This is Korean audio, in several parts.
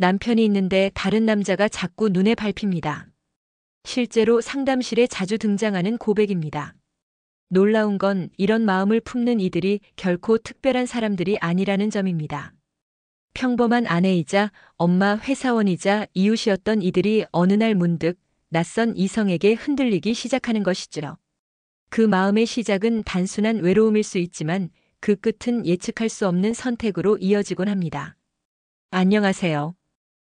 남편이 있는데 다른 남자가 자꾸 눈에 밟힙니다. 실제로 상담실에 자주 등장하는 고백입니다. 놀라운 건 이런 마음을 품는 이들이 결코 특별한 사람들이 아니라는 점입니다. 평범한 아내이자 엄마, 회사원이자 이웃이었던 이들이 어느 날 문득 낯선 이성에게 흔들리기 시작하는 것이죠. 그 마음의 시작은 단순한 외로움일 수 있지만 그 끝은 예측할 수 없는 선택으로 이어지곤 합니다. 안녕하세요.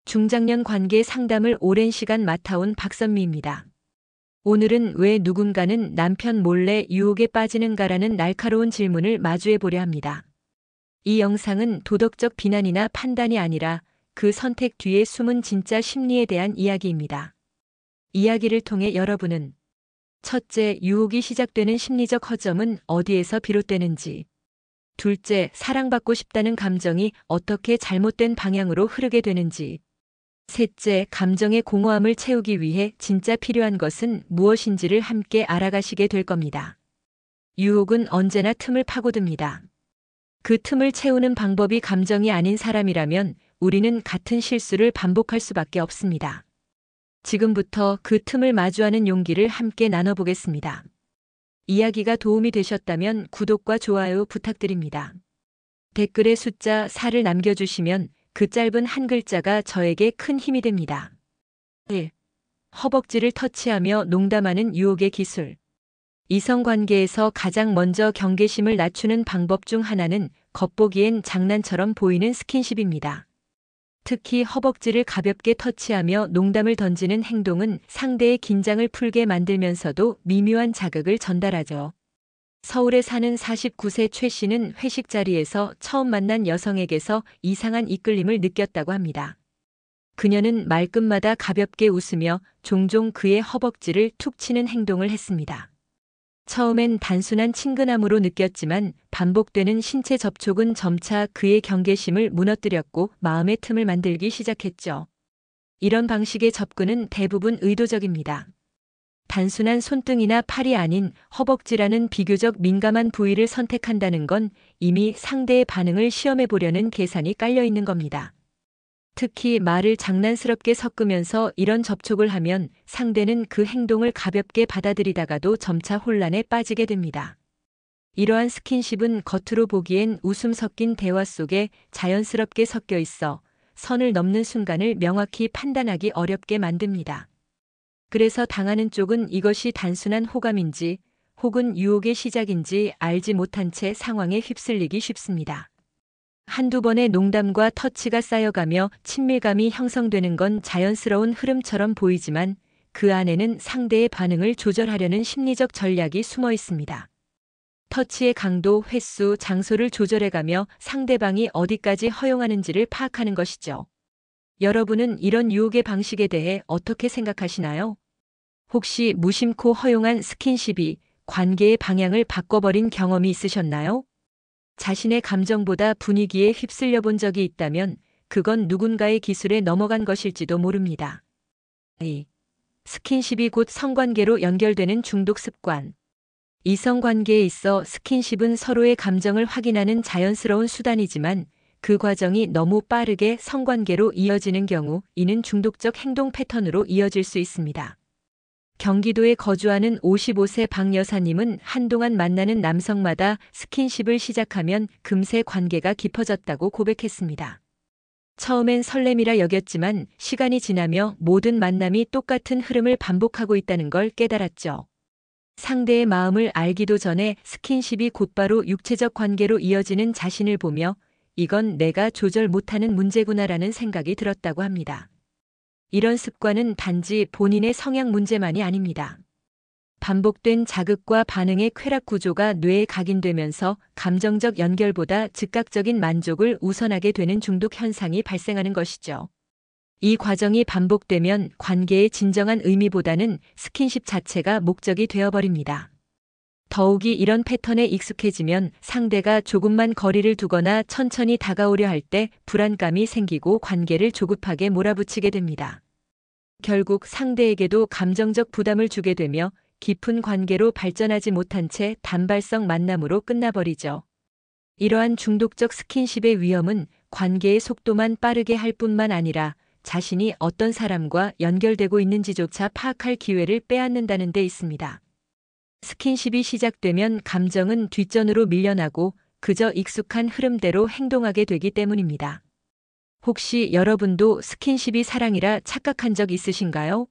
중장년 관계 상담을 오랜 시간 맡아온 박선미입니다. 오늘은 왜 누군가는 남편 몰래 유혹에 빠지는가라는 날카로운 질문을 마주해 보려 합니다. 이 영상은 도덕적 비난이나 판단이 아니라 그 선택 뒤에 숨은 진짜 심리에 대한 이야기입니다. 이야기를 통해 여러분은 첫째, 유혹이 시작되는 심리적 허점은 어디에서 비롯되는지, 둘째, 사랑받고 싶다는 감정이 어떻게 잘못된 방향으로 흐르게 되는지, 셋째, 감정의 공허함을 채우기 위해 진짜 필요한 것은 무엇인지를 함께 알아가시게 될 겁니다. 유혹은 언제나 틈을 파고듭니다. 그 틈을 채우는 방법이 감정이 아닌 사람이라면 우리는 같은 실수를 반복할 수밖에 없습니다. 지금부터 그 틈을 마주하는 용기를 함께 나눠보겠습니다. 이야기가 도움이 되셨다면 구독과 좋아요 부탁드립니다. 댓글에 숫자 4를 남겨주시면 그 짧은 한 글자가 저에게 큰 힘이 됩니다. 1. 허벅지를 터치하며 농담하는 유혹의 기술. 이성관계에서 가장 먼저 경계심을 낮추는 방법 중 하나는 겉보기엔 장난처럼 보이는 스킨십입니다. 특히 허벅지를 가볍게 터치하며 농담을 던지는 행동은 상대의 긴장을 풀게 만들면서도 미묘한 자극을 전달하죠. 서울에 사는 49세 최 씨는 회식 자리에서 처음 만난 여성에게서 이상한 이끌림을 느꼈다고 합니다. 그녀는 말끝마다 가볍게 웃으며 종종 그의 허벅지를 툭 치는 행동을 했습니다. 처음엔 단순한 친근함으로 느꼈지만 반복되는 신체 접촉은 점차 그의 경계심을 무너뜨렸고 마음의 틈을 만들기 시작했죠. 이런 방식의 접근은 대부분 의도적입니다. 단순한 손등이나 팔이 아닌 허벅지라는 비교적 민감한 부위를 선택한다는 건 이미 상대의 반응을 시험해 보려는 계산이 깔려 있는 겁니다. 특히 말을 장난스럽게 섞으면서 이런 접촉을 하면 상대는 그 행동을 가볍게 받아들이다가도 점차 혼란에 빠지게 됩니다. 이러한 스킨십은 겉으로 보기엔 웃음 섞인 대화 속에 자연스럽게 섞여 있어 선을 넘는 순간을 명확히 판단하기 어렵게 만듭니다. 그래서 당하는 쪽은 이것이 단순한 호감인지 혹은 유혹의 시작인지 알지 못한 채 상황에 휩쓸리기 쉽습니다. 한두 번의 농담과 터치가 쌓여가며 친밀감이 형성되는 건 자연스러운 흐름처럼 보이지만 그 안에는 상대의 반응을 조절하려는 심리적 전략이 숨어 있습니다. 터치의 강도, 횟수, 장소를 조절해가며 상대방이 어디까지 허용하는지를 파악하는 것이죠. 여러분은 이런 유혹의 방식에 대해 어떻게 생각하시나요? 혹시 무심코 허용한 스킨십이 관계의 방향을 바꿔버린 경험이 있으셨나요? 자신의 감정보다 분위기에 휩쓸려 본 적이 있다면 그건 누군가의 기술에 넘어간 것일지도 모릅니다. 2. 스킨십이 곧 성관계로 연결되는 중독 습관. 이성관계에 있어 스킨십은 서로의 감정을 확인하는 자연스러운 수단이지만 그 과정이 너무 빠르게 성관계로 이어지는 경우 이는 중독적 행동 패턴으로 이어질 수 있습니다. 경기도에 거주하는 55세 박 여사님은 한동안 만나는 남성마다 스킨십을 시작하면 금세 관계가 깊어졌다고 고백했습니다. 처음엔 설렘이라 여겼지만 시간이 지나며 모든 만남이 똑같은 흐름을 반복하고 있다는 걸 깨달았죠. 상대의 마음을 알기도 전에 스킨십이 곧바로 육체적 관계로 이어지는 자신을 보며 이건 내가 조절 못하는 문제구나라는 생각이 들었다고 합니다. 이런 습관은 단지 본인의 성향 문제만이 아닙니다. 반복된 자극과 반응의 쾌락 구조가 뇌에 각인되면서 감정적 연결보다 즉각적인 만족을 우선하게 되는 중독 현상이 발생하는 것이죠. 이 과정이 반복되면 관계의 진정한 의미보다는 스킨십 자체가 목적이 되어버립니다. 더욱이 이런 패턴에 익숙해지면 상대가 조금만 거리를 두거나 천천히 다가오려 할 때 불안감이 생기고 관계를 조급하게 몰아붙이게 됩니다. 결국 상대에게도 감정적 부담을 주게 되며 깊은 관계로 발전하지 못한 채 단발성 만남으로 끝나버리죠. 이러한 중독적 스킨십의 위험은 관계의 속도만 빠르게 할 뿐만 아니라 자신이 어떤 사람과 연결되고 있는지조차 파악할 기회를 빼앗는다는 데 있습니다. 스킨십이 시작되면 감정은 뒷전으로 밀려나고 그저 익숙한 흐름대로 행동하게 되기 때문입니다. 혹시 여러분도 스킨십이 사랑이라 착각한 적 있으신가요?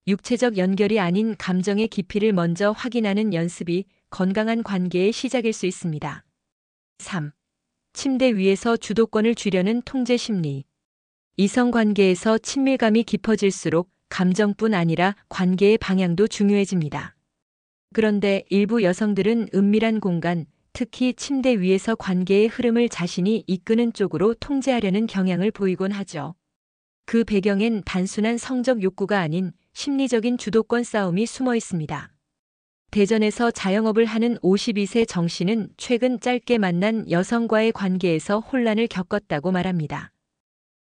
육체적 연결이 아닌 감정의 깊이를 먼저 확인하는 연습이 건강한 관계의 시작일 수 있습니다. 3. 침대 위에서 주도권을 쥐려는 통제 심리. 이성관계에서 친밀감이 깊어질수록 감정뿐 아니라 관계의 방향도 중요해집니다. 그런데 일부 여성들은 은밀한 공간, 특히 침대 위에서 관계의 흐름을 자신이 이끄는 쪽으로 통제하려는 경향을 보이곤 하죠. 그 배경엔 단순한 성적 욕구가 아닌 심리적인 주도권 싸움이 숨어 있습니다. 대전에서 자영업을 하는 52세 정 씨는 최근 짧게 만난 여성과의 관계에서 혼란을 겪었다고 말합니다.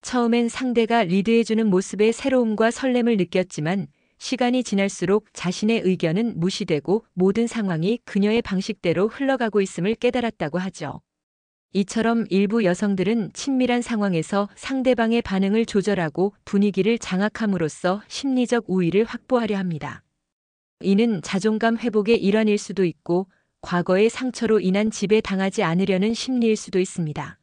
처음엔 상대가 리드해주는 모습에 새로움과 설렘을 느꼈지만 시간이 지날수록 자신의 의견은 무시되고 모든 상황이 그녀의 방식대로 흘러가고 있음을 깨달았다고 하죠. 이처럼 일부 여성들은 친밀한 상황에서 상대방의 반응을 조절하고 분위기를 장악함으로써 심리적 우위를 확보하려 합니다. 이는 자존감 회복의 일환일 수도 있고 과거의 상처로 인한 지배당하지 않으려는 심리일 수도 있습니다.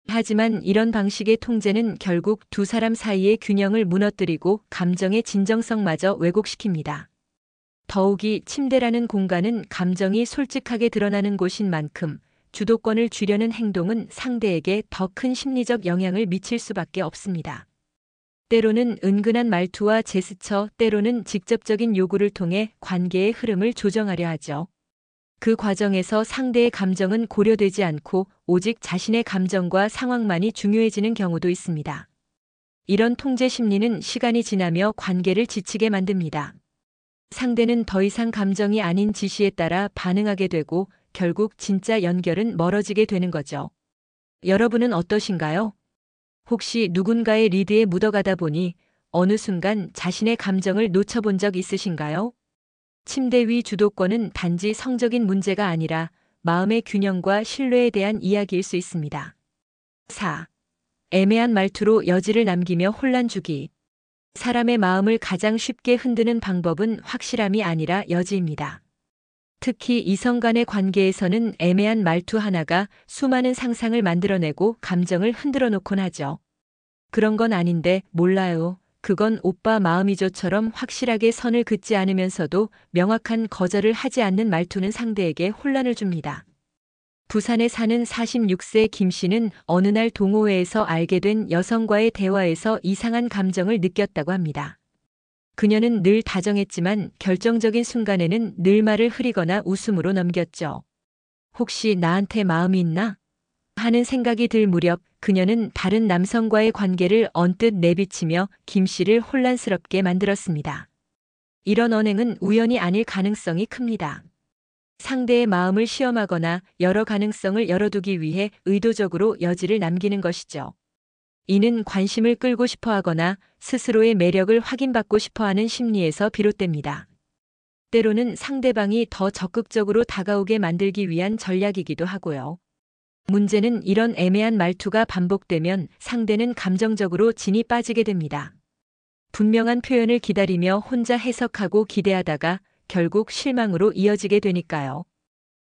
하지만 이런 방식의 통제는 결국 두 사람 사이의 균형을 무너뜨리고 감정의 진정성마저 왜곡시킵니다. 더욱이 침대라는 공간은 감정이 솔직하게 드러나는 곳인 만큼 주도권을 쥐려는 행동은 상대에게 더 큰 심리적 영향을 미칠 수밖에 없습니다. 때로는 은근한 말투와 제스처, 때로는 직접적인 요구를 통해 관계의 흐름을 조정하려 하죠. 그 과정에서 상대의 감정은 고려되지 않고 오직 자신의 감정과 상황만이 중요해지는 경우도 있습니다. 이런 통제 심리는 시간이 지나며 관계를 지치게 만듭니다. 상대는 더 이상 감정이 아닌 지시에 따라 반응하게 되고 결국 진짜 연결은 멀어지게 되는 거죠. 여러분은 어떠신가요? 혹시 누군가의 리드에 묻어가다 보니 어느 순간 자신의 감정을 놓쳐본 적 있으신가요? 침대 위 주도권은 단지 성적인 문제가 아니라 마음의 균형과 신뢰에 대한 이야기일 수 있습니다. 4. 애매한 말투로 여지를 남기며 혼란 주기. 사람의 마음을 가장 쉽게 흔드는 방법은 확실함이 아니라 여지입니다. 특히 이성 간의 관계에서는 애매한 말투 하나가 수많은 상상을 만들어내고 감정을 흔들어 놓곤 하죠. 그런 건 아닌데 몰라요. 그건 오빠 마음이죠처럼 확실하게 선을 긋지 않으면서도 명확한 거절을 하지 않는 말투는 상대에게 혼란을 줍니다. 부산에 사는 46세 김 씨는 어느 날 동호회에서 알게 된 여성과의 대화에서 이상한 감정을 느꼈다고 합니다. 그녀는 늘 다정했지만 결정적인 순간에는 늘 말을 흐리거나 웃음으로 넘겼죠. 혹시 나한테 마음이 있나? 하는 생각이 들 무렵 그녀는 다른 남성과의 관계를 언뜻 내비치며 김 씨를 혼란스럽게 만들었습니다. 이런 언행은 우연이 아닐 가능성이 큽니다. 상대의 마음을 시험하거나 여러 가능성을 열어두기 위해 의도적으로 여지를 남기는 것이죠. 이는 관심을 끌고 싶어 하거나 스스로의 매력을 확인받고 싶어 하는 심리에서 비롯됩니다. 때로는 상대방이 더 적극적으로 다가오게 만들기 위한 전략이기도 하고요. 문제는 이런 애매한 말투가 반복되면 상대는 감정적으로 진이 빠지게 됩니다. 분명한 표현을 기다리며 혼자 해석하고 기대하다가 결국 실망으로 이어지게 되니까요.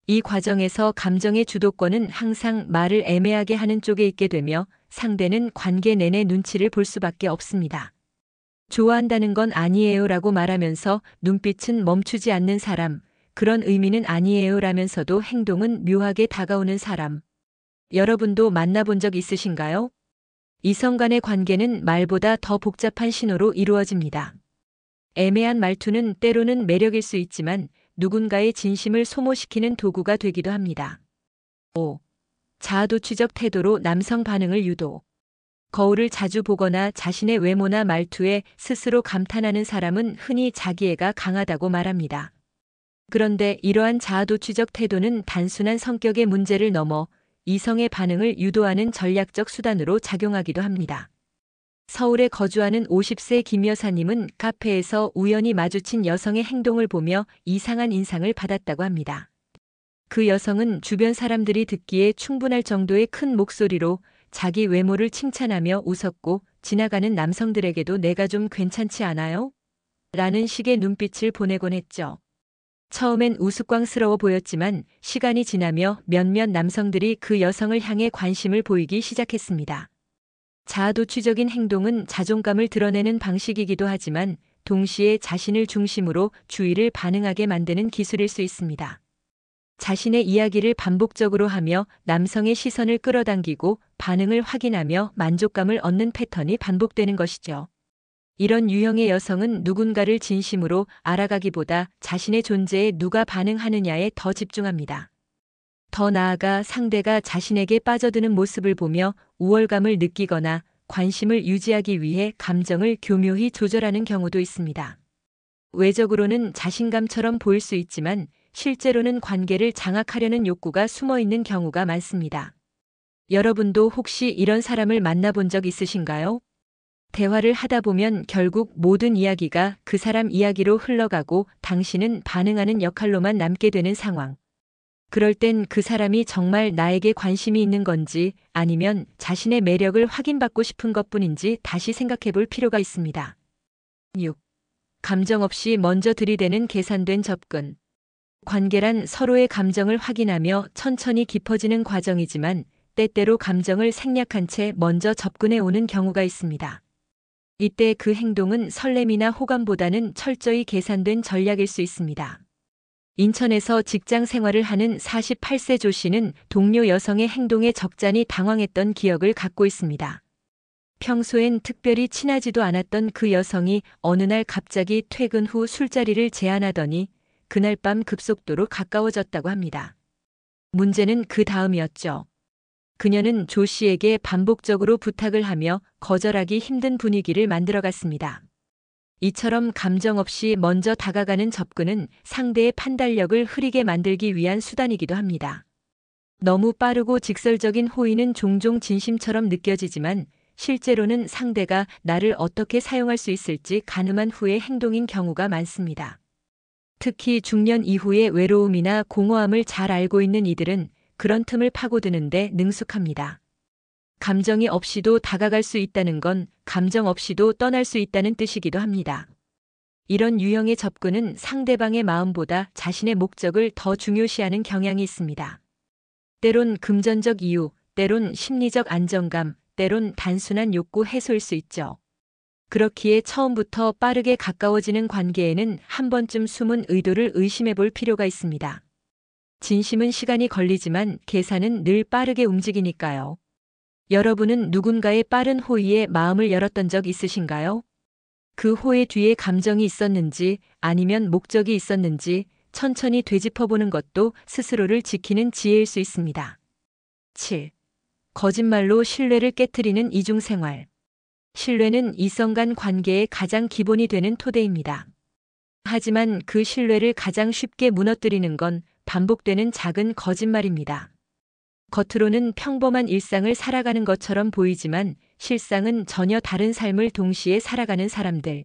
이 과정에서 감정의 주도권은 항상 말을 애매하게 하는 쪽에 있게 되며 상대는 관계 내내 눈치를 볼 수밖에 없습니다. 좋아한다는 건 아니에요 라고 말하면서 눈빛은 멈추지 않는 사람, 그런 의미는 아니에요 라면서도 행동은 묘하게 다가오는 사람. 여러분도 만나본 적 있으신가요? 이성 간의 관계는 말보다 더 복잡한 신호로 이루어집니다. 애매한 말투는 때로는 매력일 수 있지만 누군가의 진심을 소모시키는 도구가 되기도 합니다. 5. 자아도취적 태도로 남성 반응을 유도. 거울을 자주 보거나 자신의 외모나 말투에 스스로 감탄하는 사람은 흔히 자기애가 강하다고 말합니다. 그런데 이러한 자아도취적 태도는 단순한 성격의 문제를 넘어 이성의 반응을 유도하는 전략적 수단으로 작용하기도 합니다. 서울에 거주하는 50세 김 여사님은 카페에서 우연히 마주친 여성의 행동을 보며 이상한 인상을 받았다고 합니다. 그 여성은 주변 사람들이 듣기에 충분할 정도의 큰 목소리로 자기 외모를 칭찬하며 웃었고 지나가는 남성들에게도 내가 좀 괜찮지 않아요? 라는 식의 눈빛을 보내곤 했죠. 처음엔 우스꽝스러워 보였지만 시간이 지나며 몇몇 남성들이 그 여성을 향해 관심을 보이기 시작했습니다. 자아도취적인 행동은 자존감을 드러내는 방식이기도 하지만 동시에 자신을 중심으로 주의를 반응하게 만드는 기술일 수 있습니다. 자신의 이야기를 반복적으로 하며 남성의 시선을 끌어당기고 반응을 확인하며 만족감을 얻는 패턴이 반복되는 것이죠. 이런 유형의 여성은 누군가를 진심으로 알아가기보다 자신의 존재에 누가 반응하느냐에 더 집중합니다. 더 나아가 상대가 자신에게 빠져드는 모습을 보며 우월감을 느끼거나 관심을 유지하기 위해 감정을 교묘히 조절하는 경우도 있습니다. 외적으로는 자신감처럼 보일 수 있지만 실제로는 관계를 장악하려는 욕구가 숨어 있는 경우가 많습니다. 여러분도 혹시 이런 사람을 만나본 적 있으신가요? 대화를 하다 보면 결국 모든 이야기가 그 사람 이야기로 흘러가고 당신은 반응하는 역할로만 남게 되는 상황. 그럴 땐 그 사람이 정말 나에게 관심이 있는 건지 아니면 자신의 매력을 확인받고 싶은 것뿐인지 다시 생각해 볼 필요가 있습니다. 6. 감정 없이 먼저 들이대는 계산된 접근. 관계란 서로의 감정을 확인하며 천천히 깊어지는 과정이지만 때때로 감정을 생략한 채 먼저 접근해 오는 경우가 있습니다. 이때 그 행동은 설렘이나 호감보다는 철저히 계산된 전략일 수 있습니다. 인천에서 직장 생활을 하는 48세 조 씨는 동료 여성의 행동에 적잖이 당황했던 기억을 갖고 있습니다. 평소엔 특별히 친하지도 않았던 그 여성이 어느 날 갑자기 퇴근 후 술자리를 제안하더니 그날 밤 급속도로 가까워졌다고 합니다. 문제는 그 다음이었죠. 그녀는 조 씨에게 반복적으로 부탁을 하며 거절하기 힘든 분위기를 만들어갔습니다. 이처럼 감정 없이 먼저 다가가는 접근은 상대의 판단력을 흐리게 만들기 위한 수단이기도 합니다. 너무 빠르고 직설적인 호의는 종종 진심처럼 느껴지지만 실제로는 상대가 나를 어떻게 사용할 수 있을지 가늠한 후의 행동인 경우가 많습니다. 특히 중년 이후의 외로움이나 공허함을 잘 알고 있는 이들은 그런 틈을 파고드는데 능숙합니다. 감정이 없이도 다가갈 수 있다는 건 감정 없이도 떠날 수 있다는 뜻이기도 합니다. 이런 유형의 접근은 상대방의 마음보다 자신의 목적을 더 중요시하는 경향이 있습니다. 때론 금전적 이유, 때론 심리적 안정감, 때론 단순한 욕구 해소일 수 있죠. 그렇기에 처음부터 빠르게 가까워지는 관계에는 한 번쯤 숨은 의도를 의심해 볼 필요가 있습니다. 진심은 시간이 걸리지만 계산은 늘 빠르게 움직이니까요. 여러분은 누군가의 빠른 호의에 마음을 열었던 적 있으신가요? 그 호의 뒤에 감정이 있었는지 아니면 목적이 있었는지 천천히 되짚어보는 것도 스스로를 지키는 지혜일 수 있습니다. 7. 거짓말로 신뢰를 깨트리는 이중생활. 신뢰는 이성 간 관계의 가장 기본이 되는 토대입니다. 하지만 그 신뢰를 가장 쉽게 무너뜨리는 건 반복되는 작은 거짓말입니다. 겉으로는 평범한 일상을 살아가는 것처럼 보이지만 실상은 전혀 다른 삶을 동시에 살아가는 사람들.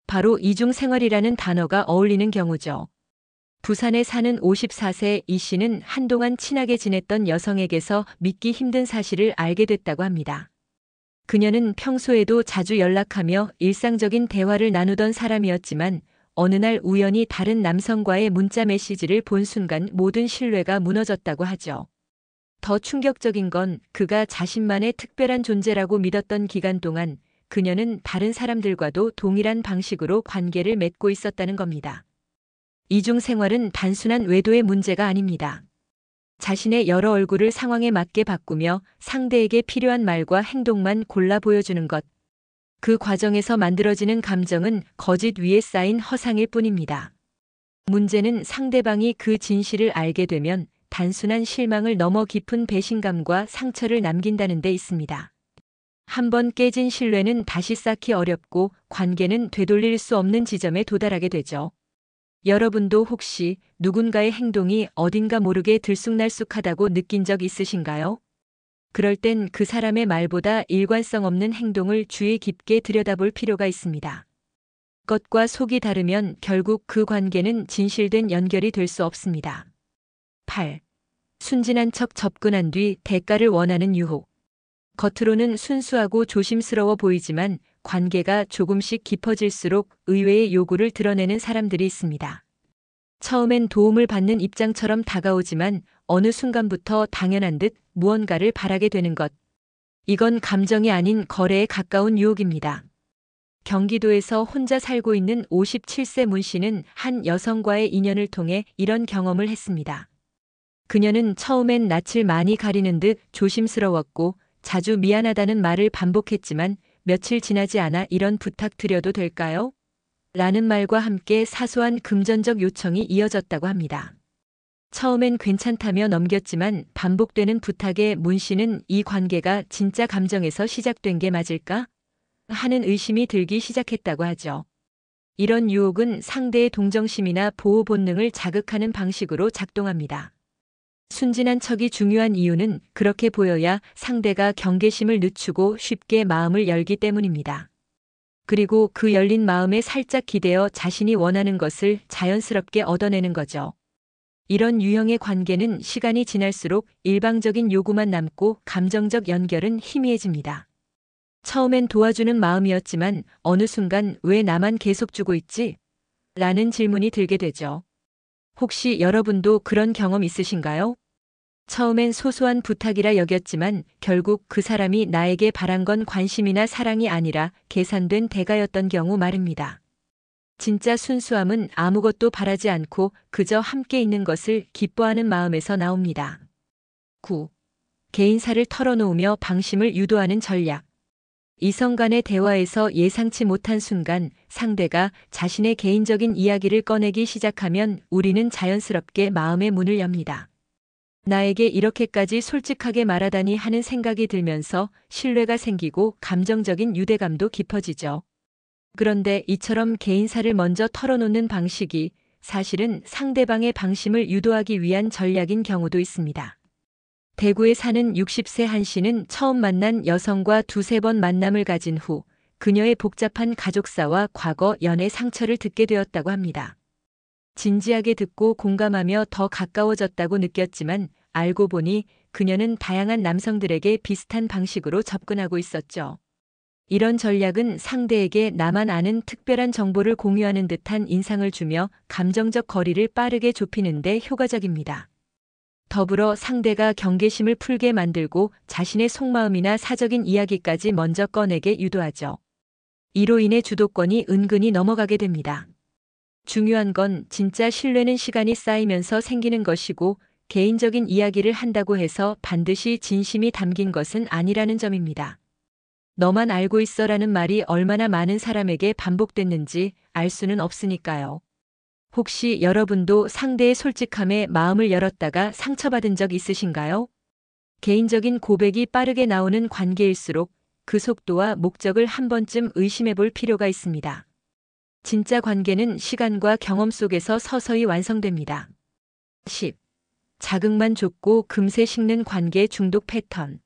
바로 이중생활이라는 단어가 어울리는 경우죠. 부산에 사는 54세 이 씨는 한동안 친하게 지냈던 여성에게서 믿기 힘든 사실을 알게 됐다고 합니다. 그녀는 평소에도 자주 연락하며 일상적인 대화를 나누던 사람이었지만 어느 날 우연히 다른 남성과의 문자 메시지를 본 순간 모든 신뢰가 무너졌다고 하죠. 더 충격적인 건 그가 자신만의 특별한 존재라고 믿었던 기간 동안 그녀는 다른 사람들과도 동일한 방식으로 관계를 맺고 있었다는 겁니다. 이중생활은 단순한 외도의 문제가 아닙니다. 자신의 여러 얼굴을 상황에 맞게 바꾸며 상대에게 필요한 말과 행동만 골라 보여주는 것. 그 과정에서 만들어지는 감정은 거짓 위에 쌓인 허상일 뿐입니다. 문제는 상대방이 그 진실을 알게 되면 단순한 실망을 넘어 깊은 배신감과 상처를 남긴다는 데 있습니다. 한번 깨진 신뢰는 다시 쌓기 어렵고 관계는 되돌릴 수 없는 지점에 도달하게 되죠. 여러분도 혹시 누군가의 행동이 어딘가 모르게 들쑥날쑥하다고 느낀 적 있으신가요? 그럴 땐 그 사람의 말보다 일관성 없는 행동을 주의 깊게 들여다볼 필요가 있습니다. 겉과 속이 다르면 결국 그 관계는 진실된 연결이 될 수 없습니다. 8. 순진한 척 접근한 뒤 대가를 원하는 유혹. 겉으로는 순수하고 조심스러워 보이지만 관계가 조금씩 깊어질수록 의외의 요구를 드러내는 사람들이 있습니다. 처음엔 도움을 받는 입장처럼 다가오지만 어느 순간부터 당연한 듯 무언가를 바라게 되는 것. 이건 감정이 아닌 거래에 가까운 유혹입니다. 경기도에서 혼자 살고 있는 57세 문 씨는 한 여성과의 인연을 통해 이런 경험을 했습니다. 그녀는 처음엔 낯을 많이 가리는 듯 조심스러웠고 자주 미안하다는 말을 반복했지만 며칠 지나지 않아 이런 부탁 드려도 될까요? 라는 말과 함께 사소한 금전적 요청이 이어졌다고 합니다. 처음엔 괜찮다며 넘겼지만 반복되는 부탁에 문 씨는 이 관계가 진짜 감정에서 시작된 게 맞을까? 하는 의심이 들기 시작했다고 하죠. 이런 유혹은 상대의 동정심이나 보호 본능을 자극하는 방식으로 작동합니다. 순진한 척이 중요한 이유는 그렇게 보여야 상대가 경계심을 늦추고 쉽게 마음을 열기 때문입니다. 그리고 그 열린 마음에 살짝 기대어 자신이 원하는 것을 자연스럽게 얻어내는 거죠. 이런 유형의 관계는 시간이 지날수록 일방적인 요구만 남고 감정적 연결은 희미해집니다. 처음엔 도와주는 마음이었지만 어느 순간 왜 나만 계속 주고 있지? 라는 질문이 들게 되죠. 혹시 여러분도 그런 경험 있으신가요? 처음엔 소소한 부탁이라 여겼지만 결국 그 사람이 나에게 바란 건 관심이나 사랑이 아니라 계산된 대가였던 경우 말입니다. 진짜 순수함은 아무것도 바라지 않고 그저 함께 있는 것을 기뻐하는 마음에서 나옵니다. 9. 개인사를 털어놓으며 방심을 유도하는 전략. 이성 간의 대화에서 예상치 못한 순간 상대가 자신의 개인적인 이야기를 꺼내기 시작하면 우리는 자연스럽게 마음의 문을 엽니다. 나에게 이렇게까지 솔직하게 말하다니 하는 생각이 들면서 신뢰가 생기고 감정적인 유대감도 깊어지죠. 그런데 이처럼 개인사를 먼저 털어놓는 방식이 사실은 상대방의 방심을 유도하기 위한 전략인 경우도 있습니다. 대구에 사는 60세 한 씨는 처음 만난 여성과 두세 번 만남을 가진 후 그녀의 복잡한 가족사와 과거 연애 상처를 듣게 되었다고 합니다. 진지하게 듣고 공감하며 더 가까워졌다고 느꼈지만 알고 보니 그녀는 다양한 남성들에게 비슷한 방식으로 접근하고 있었죠. 이런 전략은 상대에게 나만 아는 특별한 정보를 공유하는 듯한 인상을 주며 감정적 거리를 빠르게 좁히는 데 효과적입니다. 더불어 상대가 경계심을 풀게 만들고 자신의 속마음이나 사적인 이야기까지 먼저 꺼내게 유도하죠. 이로 인해 주도권이 은근히 넘어가게 됩니다. 중요한 건 진짜 신뢰는 시간이 쌓이면서 생기는 것이고 개인적인 이야기를 한다고 해서 반드시 진심이 담긴 것은 아니라는 점입니다. 너만 알고 있어라는 말이 얼마나 많은 사람에게 반복됐는지 알 수는 없으니까요. 혹시 여러분도 상대의 솔직함에 마음을 열었다가 상처받은 적 있으신가요? 개인적인 고백이 빠르게 나오는 관계일수록 그 속도와 목적을 한 번쯤 의심해 볼 필요가 있습니다. 진짜 관계는 시간과 경험 속에서 서서히 완성됩니다. 10. 자극만 줬고 금세 식는 관계 중독 패턴.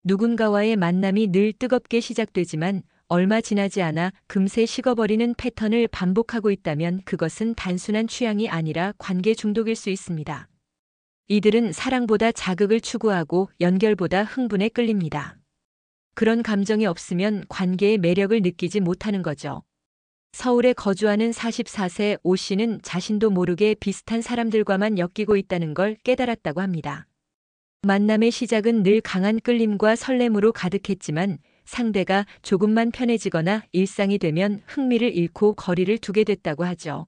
누군가와의 만남이 늘 뜨겁게 시작되지만 얼마 지나지 않아 금세 식어버리는 패턴을 반복하고 있다면 그것은 단순한 취향이 아니라 관계 중독일 수 있습니다. 이들은 사랑보다 자극을 추구하고 연결보다 흥분에 끌립니다. 그런 감정이 없으면 관계의 매력을 느끼지 못하는 거죠. 서울에 거주하는 44세 오 씨는 자신도 모르게 비슷한 사람들과만 엮이고 있다는 걸 깨달았다고 합니다. 만남의 시작은 늘 강한 끌림과 설렘으로 가득했지만 상대가 조금만 편해지거나 일상이 되면 흥미를 잃고 거리를 두게 됐다고 하죠.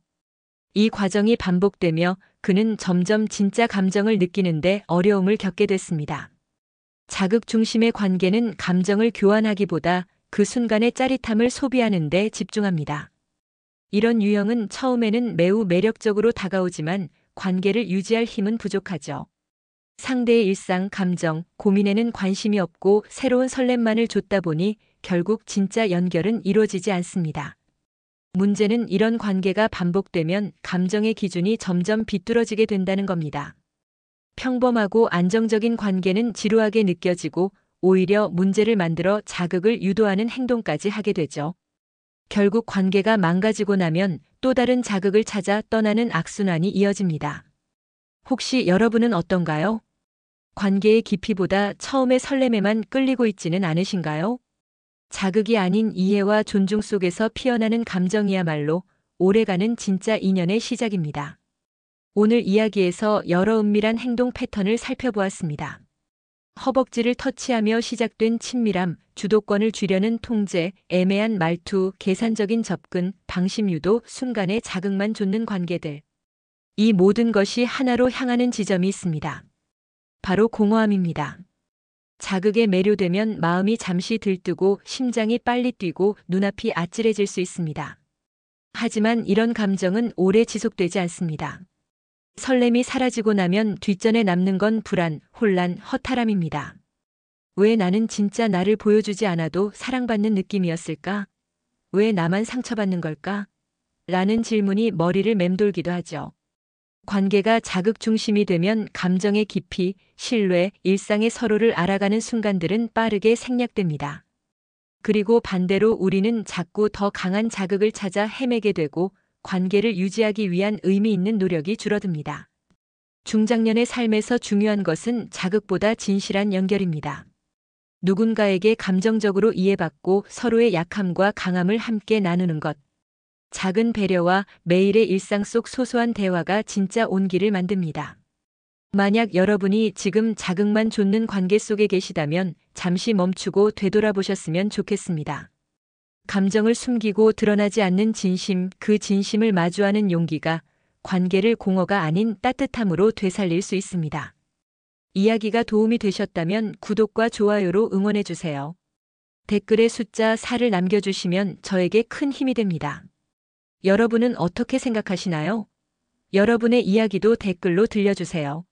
이 과정이 반복되며 그는 점점 진짜 감정을 느끼는데 어려움을 겪게 됐습니다. 자극 중심의 관계는 감정을 교환하기보다 그 순간의 짜릿함을 소비하는 데 집중합니다. 이런 유형은 처음에는 매우 매력적으로 다가오지만 관계를 유지할 힘은 부족하죠. 상대의 일상, 감정, 고민에는 관심이 없고 새로운 설렘만을 줬다 보니 결국 진짜 연결은 이루어지지 않습니다. 문제는 이런 관계가 반복되면 감정의 기준이 점점 비뚤어지게 된다는 겁니다. 평범하고 안정적인 관계는 지루하게 느껴지고 오히려 문제를 만들어 자극을 유도하는 행동까지 하게 되죠. 결국 관계가 망가지고 나면 또 다른 자극을 찾아 떠나는 악순환이 이어집니다. 혹시 여러분은 어떤가요? 관계의 깊이보다 처음의 설렘에만 끌리고 있지는 않으신가요? 자극이 아닌 이해와 존중 속에서 피어나는 감정이야말로 오래가는 진짜 인연의 시작입니다. 오늘 이야기에서 여러 은밀한 행동 패턴을 살펴보았습니다. 허벅지를 터치하며 시작된 친밀함, 주도권을 쥐려는 통제, 애매한 말투, 계산적인 접근, 방심 유도, 순간의 자극만 좇는 관계들. 이 모든 것이 하나로 향하는 지점이 있습니다. 바로 공허함입니다. 자극에 매료되면 마음이 잠시 들뜨고 심장이 빨리 뛰고 눈앞이 아찔해질 수 있습니다. 하지만 이런 감정은 오래 지속되지 않습니다. 설렘이 사라지고 나면 뒷전에 남는 건 불안, 혼란, 허탈함입니다. 왜 나는 진짜 나를 보여주지 않아도 사랑받는 느낌이었을까? 왜 나만 상처받는 걸까? 라는 질문이 머리를 맴돌기도 하죠. 관계가 자극 중심이 되면 감정의 깊이, 신뢰, 일상의 서로를 알아가는 순간들은 빠르게 생략됩니다. 그리고 반대로 우리는 자꾸 더 강한 자극을 찾아 헤매게 되고 관계를 유지하기 위한 의미 있는 노력이 줄어듭니다. 중장년의 삶에서 중요한 것은 자극보다 진실한 연결입니다. 누군가에게 감정적으로 이해받고 서로의 약함과 강함을 함께 나누는 것. 작은 배려와 매일의 일상 속 소소한 대화가 진짜 온기를 만듭니다. 만약 여러분이 지금 자극만 좇는 관계 속에 계시다면 잠시 멈추고 되돌아보셨으면 좋겠습니다. 감정을 숨기고 드러나지 않는 진심, 그 진심을 마주하는 용기가 관계를 공허가 아닌 따뜻함으로 되살릴 수 있습니다. 이야기가 도움이 되셨다면 구독과 좋아요로 응원해주세요. 댓글에 숫자 4를 남겨주시면 저에게 큰 힘이 됩니다. 여러분은 어떻게 생각하시나요? 여러분의 이야기도 댓글로 들려주세요.